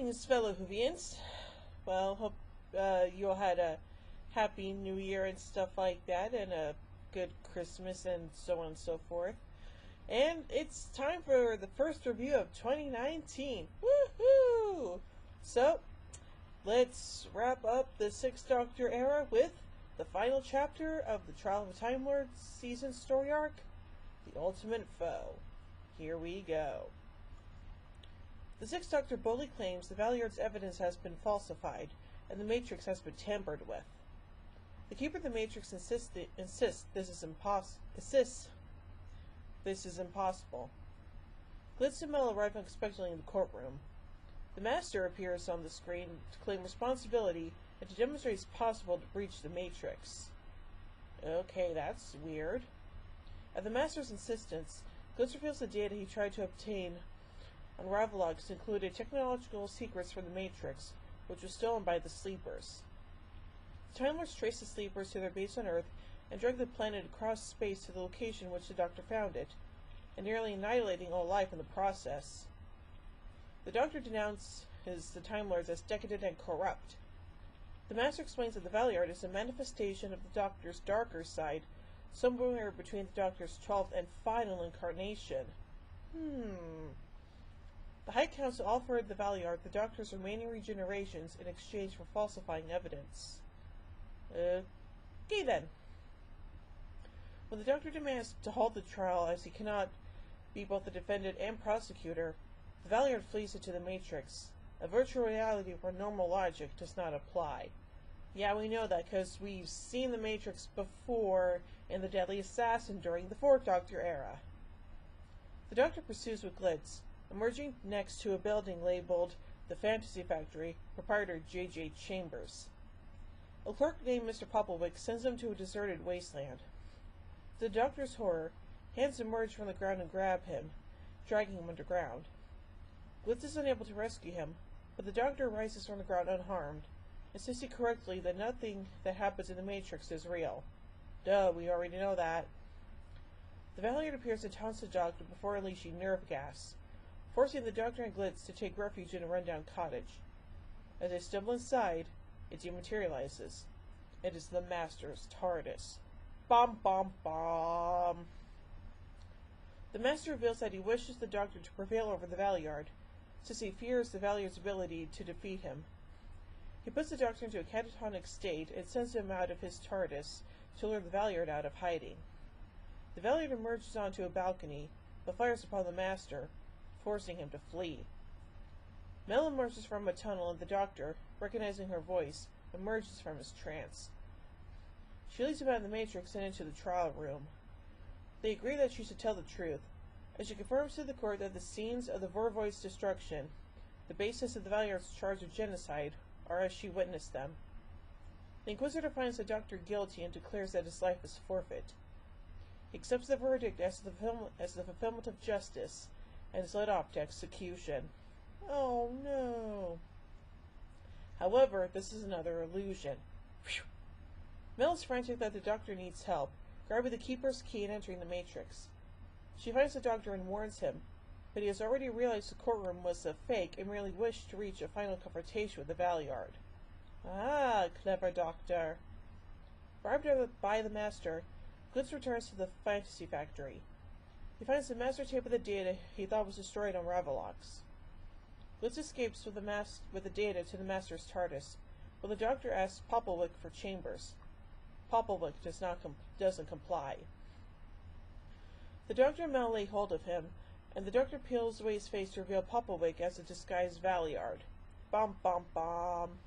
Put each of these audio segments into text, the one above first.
Greetings, fellow Whovians. Well, hope you all had a happy New Year and stuff like that, and a good Christmas and so on and so forth. And it's time for the first review of 2019. Woohoo! So, let's wrap up the Sixth Doctor era with the final chapter of the Trial of a Time Lord season story arc, The Ultimate Foe. Here we go. The Sixth Doctor boldly claims the Valeyard's evidence has been falsified, and the Matrix has been tampered with. The Keeper of the Matrix insists this is impossible. Glitz and Mel arrive unexpectedly in the courtroom. The Master appears on the screen to claim responsibility and to demonstrate it's possible to breach the Matrix. Okay, that's weird. At the Master's insistence, Glitz reveals the data he tried to obtain on Ravolox included technological secrets from the Matrix, which was stolen by the Sleepers. The Time Lords traced the Sleepers to their base on Earth and dragged the planet across space to the location which the Doctor found it, and nearly annihilating all life in the process. The Doctor denounces the Time Lords as decadent and corrupt. The Master explains that the Valeyard is a manifestation of the Doctor's darker side, somewhere between the Doctor's 12th and final incarnation. The High Council offered the Valeyard the Doctor's remaining regenerations in exchange for falsifying evidence. Okay then. When the Doctor demands to halt the trial as he cannot be both the defendant and prosecutor, the Valeyard flees into the Matrix, a virtual reality where normal logic does not apply. Yeah, we know that because we've seen the Matrix before in The Deadly Assassin during the Fourth Doctor era. The Doctor pursues with Glitz, emerging next to a building labeled the Fantasy Factory, proprietor J.J. Chambers. A clerk named Mr. Popplewick sends him to a deserted wasteland. To the Doctor's horror, hands emerge from the ground and grab him, dragging him underground. Glitz is unable to rescue him, but the Doctor rises from the ground unharmed, insisting correctly that nothing that happens in the Matrix is real. Duh, we already know that. The Valeyard appears and taunts the Doctor before unleashing nerve gas, forcing the Doctor and Glitz to take refuge in a rundown cottage. As they stumble inside, it dematerializes. It is the Master's TARDIS. Bomb, bomb, bomb. The Master reveals that he wishes the Doctor to prevail over the Valeyard, since he fears the Valeyard's ability to defeat him. He puts the Doctor into a catatonic state and sends him out of his TARDIS to lure the Valeyard out of hiding. The Valeyard emerges onto a balcony, but fires upon the Master, forcing him to flee. Mel emerges from a tunnel and the Doctor, recognizing her voice, emerges from his trance. She leads him out of the Matrix and into the trial room. They agree that she should tell the truth, and she confirms to the court that the scenes of the Vorvoid's destruction, the basis of the Valeyard's charge of genocide, are as she witnessed them. The Inquisitor finds the Doctor guilty and declares that his life is forfeit. He accepts the verdict as the fulfillment of justice, and is led off to execution. Oh no. However, this is another illusion. Phew. Mel is frantic that the Doctor needs help, grabbing the Keeper's key and entering the Matrix. She finds the Doctor and warns him, but he has already realized the courtroom was a fake and merely wished to reach a final confrontation with the Valeyard. Ah, clever Doctor. Bribed by the Master, Glitz returns to the Fantasy Factory. He finds the master tape of the data he thought was destroyed on Ravolox. Glitz escapes with the data to the Master's TARDIS, but the Doctor asks Popplewick for Chambers. Popplewick doesn't comply. The Doctor and Mel lay hold of him, and the Doctor peels away his face to reveal Popplewick as a disguised Valeyard. Bomb, bomb, bomb.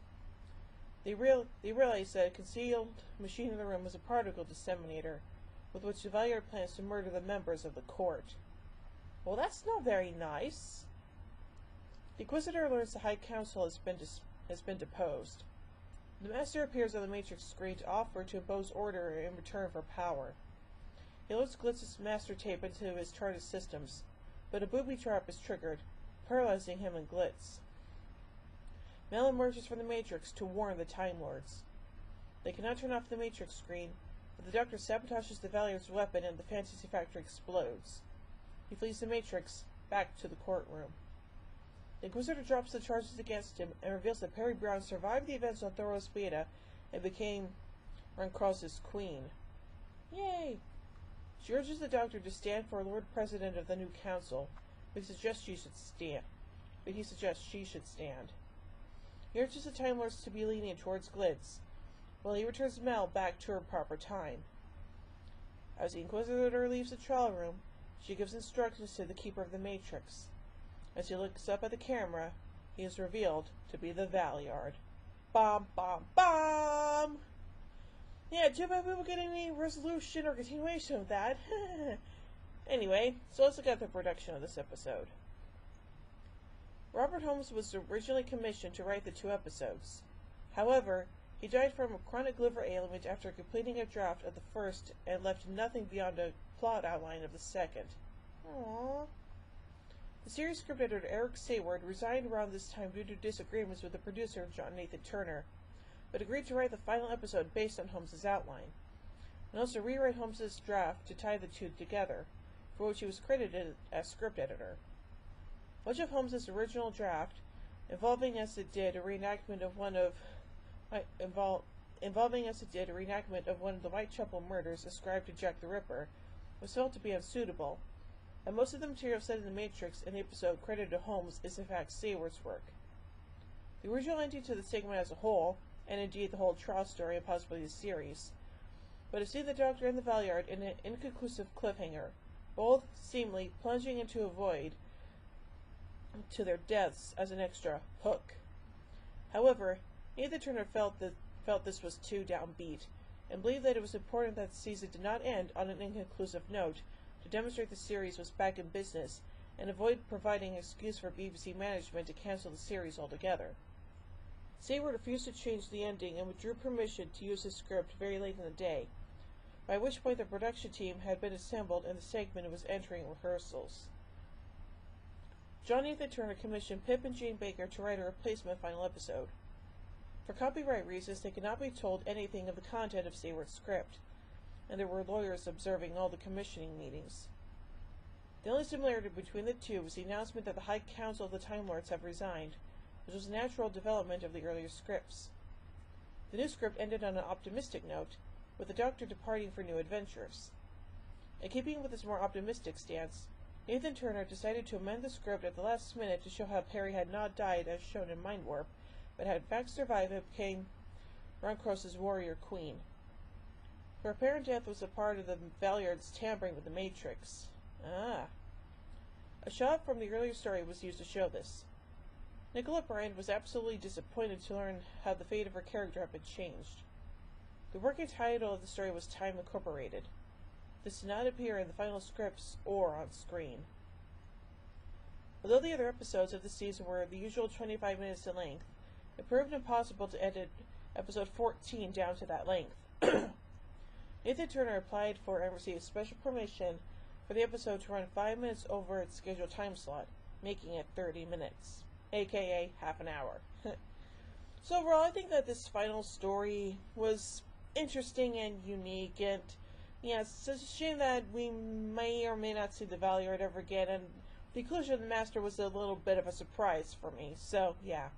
They realize that a concealed machine in the room is a particle disseminator, with which the Valeyard plans to murder the members of the court. Well, that's not very nice. The Inquisitor learns the High Council has been deposed. The Master appears on the Matrix screen to offer to impose order in return for power. He loads Glitz's master tape into his TARDIS systems, but a booby trap is triggered, paralyzing him and Glitz. Mel emerges from the Matrix to warn the Time Lords. They cannot turn off the Matrix screen, but the Doctor sabotages the Valeyard's weapon and the Fantasy Factory explodes. He flees the Matrix back to the courtroom. The Inquisitor drops the charges against him and reveals that Peri Brown survived the events on Thoros Beta and became Rancross's queen. Yay! She urges the Doctor to stand for Lord President of the new Council, but he suggests she should stand. He urges the Time Lords to be lenient towards Glitz, while he returns Mel back to her proper time. As the Inquisitor leaves the trial room, she gives instructions to the Keeper of the Matrix. As he looks up at the camera, he is revealed to be the Valeyard. Bomb, bomb, bomb! Yeah, too bad we won't get any resolution or continuation of that. Anyway, so let's look at the production of this episode. Robert Holmes was originally commissioned to write the 2 episodes. However, he died from a chronic liver ailment after completing a draft of the first and left nothing beyond a plot outline of the second. Aww. The series script editor Eric Sayward resigned around this time due to disagreements with the producer John Nathan Turner, but agreed to write the final episode based on Holmes's outline, and also rewrite Holmes's draft to tie the 2 together, for which he was credited as script editor. Much of Holmes's original draft, involving as it did a reenactment of one of the Whitechapel murders ascribed to Jack the Ripper, was felt to be unsuitable, and most of the material said in the Matrix in the episode credited to Holmes is in fact Sayward's work. The original ending to the segment as a whole, and indeed the whole trial story and possibly the series, but have seen the Doctor and the Valeyard in an inconclusive cliffhanger, both seemingly plunging into a void to their deaths as an extra hook. However, Nathan Turner felt this was too downbeat, and believed that it was important that the season did not end on an inconclusive note to demonstrate the series was back in business and avoid providing an excuse for BBC management to cancel the series altogether. Sayward refused to change the ending and withdrew permission to use his script very late in the day, by which point the production team had been assembled and the segment was entering rehearsals. John Nathan Turner commissioned Pip and Jane Baker to write a replacement final episode. For copyright reasons, they could not be told anything of the content of Sayward's script, and there were lawyers observing all the commissioning meetings. The only similarity between the 2 was the announcement that the High Council of the Time Lords have resigned, which was a natural development of the earlier scripts. The new script ended on an optimistic note, with the Doctor departing for new adventures. In keeping with his more optimistic stance, Nathan Turner decided to amend the script at the last minute to show how Peri had not died as shown in Mind Warp, but had in fact survived and became Rancross's warrior queen. Her apparent death was a part of the Valeyard's tampering with the Matrix. A shot from the earlier story was used to show this. Nicola Bryant was absolutely disappointed to learn how the fate of her character had been changed. The working title of the story was Time Incorporated. This did not appear in the final scripts or on screen. Although the other episodes of the season were the usual 25 minutes in length, it proved impossible to edit episode 14 down to that length. Nathan Turner applied for and received special permission for the episode to run 5 minutes over its scheduled time slot, making it 30 minutes, aka half an hour. So overall, I think that this final story was interesting and unique, and yeah, it's a shame that we may or may not see the Valeyard ever again, and the inclusion of the Master was a little bit of a surprise for me, so yeah.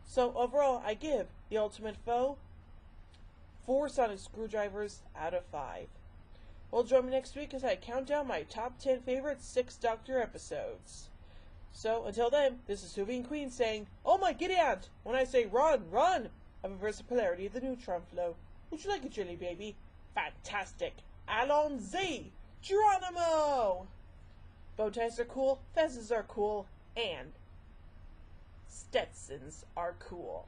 So overall, I give The Ultimate Foe 4 sonic screwdrivers out of 5. Well, join me next week as I count down my top 10 favorite 6th Doctor episodes. So, until then, this is Sylvian Queen saying, "Oh my giddy aunt! When I say run, run! I've reversed the polarity of the neutron flow. Would you like a jelly baby? Fantastic! Allons-y! Geronimo!" Bow ties are cool, fezes are cool, and Stetsons are cool.